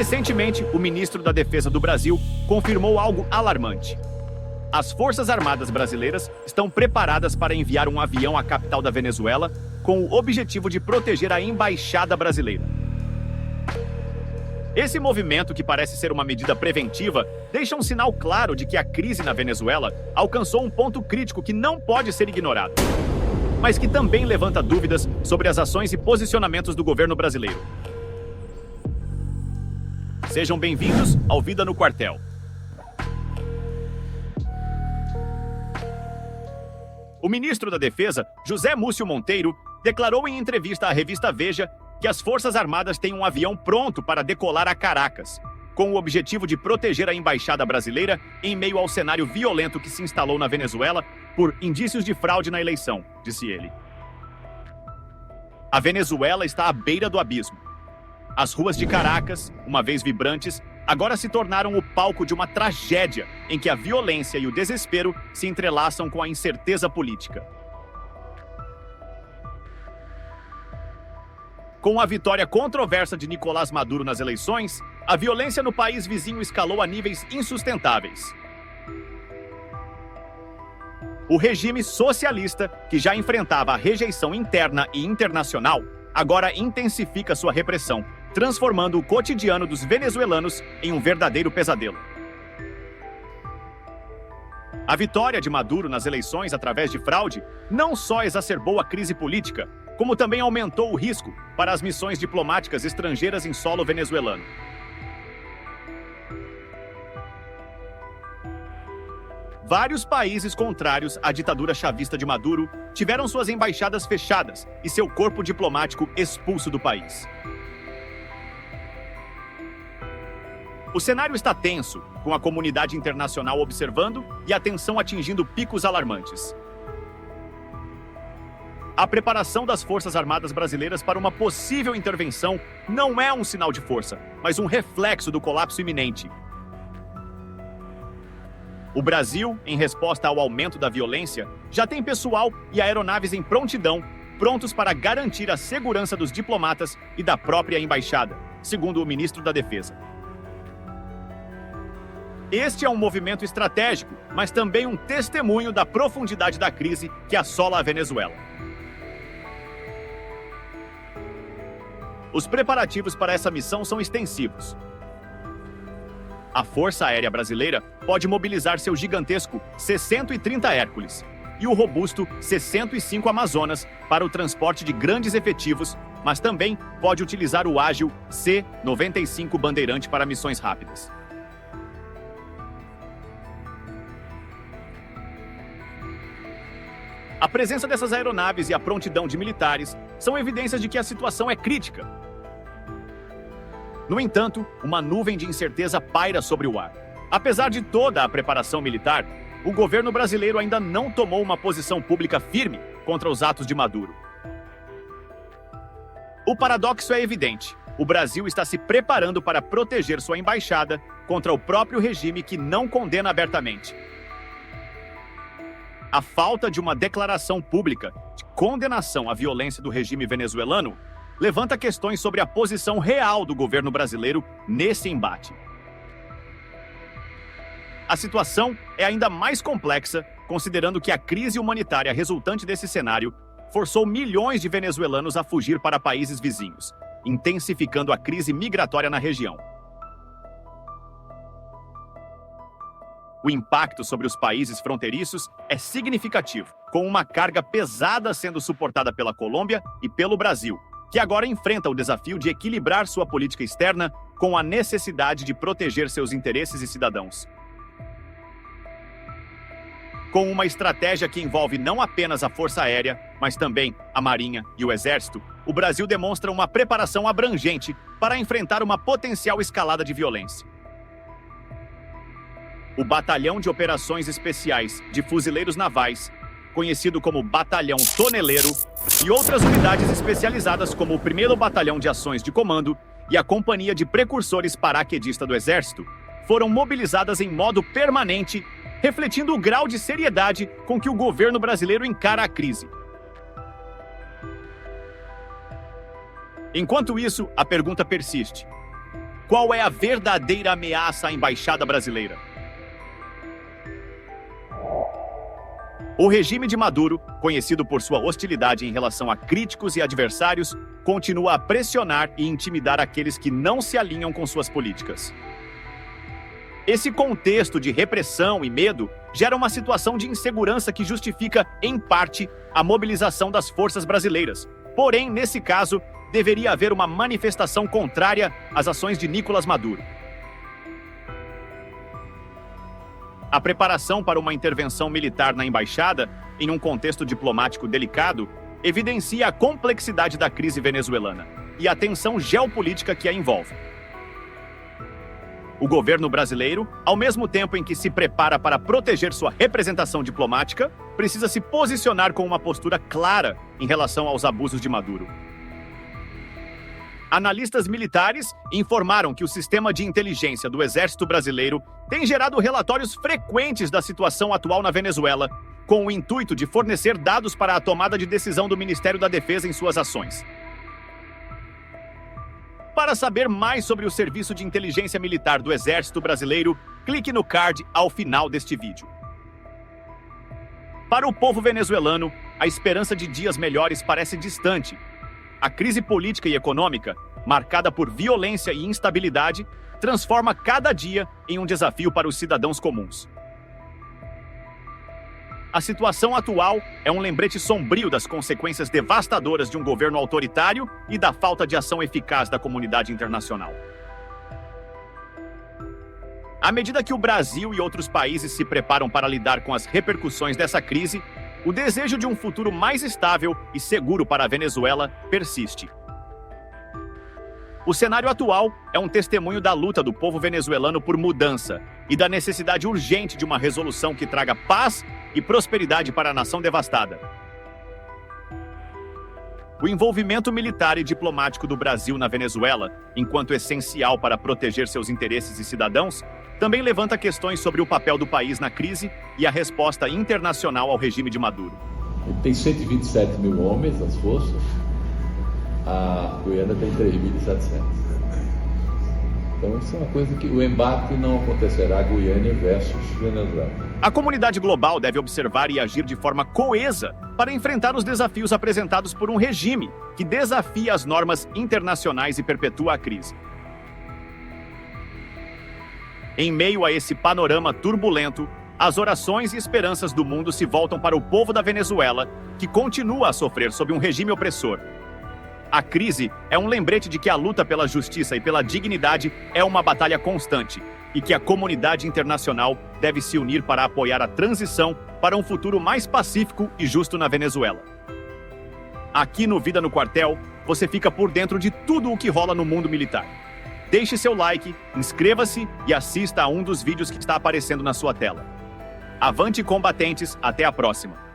Recentemente, o ministro da Defesa do Brasil confirmou algo alarmante. As Forças Armadas brasileiras estão preparadas para enviar um avião à capital da Venezuela com o objetivo de proteger a embaixada brasileira. Esse movimento, que parece ser uma medida preventiva, deixa um sinal claro de que a crise na Venezuela alcançou um ponto crítico que não pode ser ignorado, mas que também levanta dúvidas sobre as ações e posicionamentos do governo brasileiro. Sejam bem-vindos ao Vida no Quartel. O ministro da Defesa, José Múcio Monteiro, declarou em entrevista à revista Veja que as Forças Armadas têm um avião pronto para decolar a Caracas, com o objetivo de proteger a embaixada brasileira em meio ao cenário violento que se instalou na Venezuela por indícios de fraude na eleição, disse ele. A Venezuela está à beira do abismo. As ruas de Caracas, uma vez vibrantes, agora se tornaram o palco de uma tragédia em que a violência e o desespero se entrelaçam com a incerteza política. Com a vitória controversa de Nicolás Maduro nas eleições, a violência no país vizinho escalou a níveis insustentáveis. O regime socialista, que já enfrentava a rejeição interna e internacional, agora intensifica sua repressão, transformando o cotidiano dos venezuelanos em um verdadeiro pesadelo. A vitória de Maduro nas eleições através de fraude não só exacerbou a crise política, como também aumentou o risco para as missões diplomáticas estrangeiras em solo venezuelano. Vários países contrários à ditadura chavista de Maduro tiveram suas embaixadas fechadas e seu corpo diplomático expulso do país. O cenário está tenso, com a comunidade internacional observando e a tensão atingindo picos alarmantes. A preparação das Forças Armadas brasileiras para uma possível intervenção não é um sinal de força, mas um reflexo do colapso iminente. O Brasil, em resposta ao aumento da violência, já tem pessoal e aeronaves em prontidão, prontos para garantir a segurança dos diplomatas e da própria embaixada, segundo o ministro da Defesa. Este é um movimento estratégico, mas também um testemunho da profundidade da crise que assola a Venezuela. Os preparativos para essa missão são extensivos. A Força Aérea Brasileira pode mobilizar seu gigantesco C-130 Hércules e o robusto C-105 Amazonas para o transporte de grandes efetivos, mas também pode utilizar o ágil C-95 Bandeirante para missões rápidas. A presença dessas aeronaves e a prontidão de militares são evidências de que a situação é crítica. No entanto, uma nuvem de incerteza paira sobre o ar. Apesar de toda a preparação militar, o governo brasileiro ainda não tomou uma posição pública firme contra os atos de Maduro. O paradoxo é evidente. O Brasil está se preparando para proteger sua embaixada contra o próprio regime que não condena abertamente. A falta de uma declaração pública de condenação à violência do regime venezuelano levanta questões sobre a posição real do governo brasileiro nesse embate. A situação é ainda mais complexa, considerando que a crise humanitária resultante desse cenário forçou milhões de venezuelanos a fugir para países vizinhos, intensificando a crise migratória na região. O impacto sobre os países fronteiriços é significativo, com uma carga pesada sendo suportada pela Colômbia e pelo Brasil, que agora enfrenta o desafio de equilibrar sua política externa com a necessidade de proteger seus interesses e cidadãos. Com uma estratégia que envolve não apenas a Força Aérea, mas também a Marinha e o Exército, o Brasil demonstra uma preparação abrangente para enfrentar uma potencial escalada de violência. O Batalhão de Operações Especiais de Fuzileiros Navais, conhecido como Batalhão Toneleiro, e outras unidades especializadas como o 1º Batalhão de Ações de Comando e a Companhia de Precursores Paraquedista do Exército, foram mobilizadas em modo permanente, refletindo o grau de seriedade com que o governo brasileiro encara a crise. Enquanto isso, a pergunta persiste: Qual é a verdadeira ameaça à embaixada brasileira? O regime de Maduro, conhecido por sua hostilidade em relação a críticos e adversários, continua a pressionar e intimidar aqueles que não se alinham com suas políticas. Esse contexto de repressão e medo gera uma situação de insegurança que justifica, em parte, a mobilização das forças brasileiras. Porém, nesse caso, deveria haver uma manifestação contrária às ações de Nicolás Maduro. A preparação para uma intervenção militar na embaixada, em um contexto diplomático delicado, evidencia a complexidade da crise venezuelana e a tensão geopolítica que a envolve. O governo brasileiro, ao mesmo tempo em que se prepara para proteger sua representação diplomática, precisa se posicionar com uma postura clara em relação aos abusos de Maduro. Analistas militares informaram que o sistema de inteligência do Exército Brasileiro tem gerado relatórios frequentes da situação atual na Venezuela, com o intuito de fornecer dados para a tomada de decisão do Ministério da Defesa em suas ações. Para saber mais sobre o Serviço de Inteligência Militar do Exército Brasileiro, clique no card ao final deste vídeo. Para o povo venezuelano, a esperança de dias melhores parece distante. A crise política e econômica, marcada por violência e instabilidade, transforma cada dia em um desafio para os cidadãos comuns. A situação atual é um lembrete sombrio das consequências devastadoras de um governo autoritário e da falta de ação eficaz da comunidade internacional. À medida que o Brasil e outros países se preparam para lidar com as repercussões dessa crise, o desejo de um futuro mais estável e seguro para a Venezuela persiste. O cenário atual é um testemunho da luta do povo venezuelano por mudança e da necessidade urgente de uma resolução que traga paz e prosperidade para a nação devastada. O envolvimento militar e diplomático do Brasil na Venezuela, enquanto essencial para proteger seus interesses e cidadãos, também levanta questões sobre o papel do país na crise e a resposta internacional ao regime de Maduro. Ele tem 127 mil homens nas forças, a Guiana tem 3.700. Então isso é uma coisa que o embate não acontecerá, Guiana versus Venezuela. A comunidade global deve observar e agir de forma coesa para enfrentar os desafios apresentados por um regime que desafia as normas internacionais e perpetua a crise. Em meio a esse panorama turbulento, as orações e esperanças do mundo se voltam para o povo da Venezuela, que continua a sofrer sob um regime opressor. A crise é um lembrete de que a luta pela justiça e pela dignidade é uma batalha constante e que a comunidade internacional deve se unir para apoiar a transição para um futuro mais pacífico e justo na Venezuela. Aqui no Vida no Quartel, você fica por dentro de tudo o que rola no mundo militar. Deixe seu like, inscreva-se e assista a um dos vídeos que está aparecendo na sua tela. Avante, combatentes, até a próxima!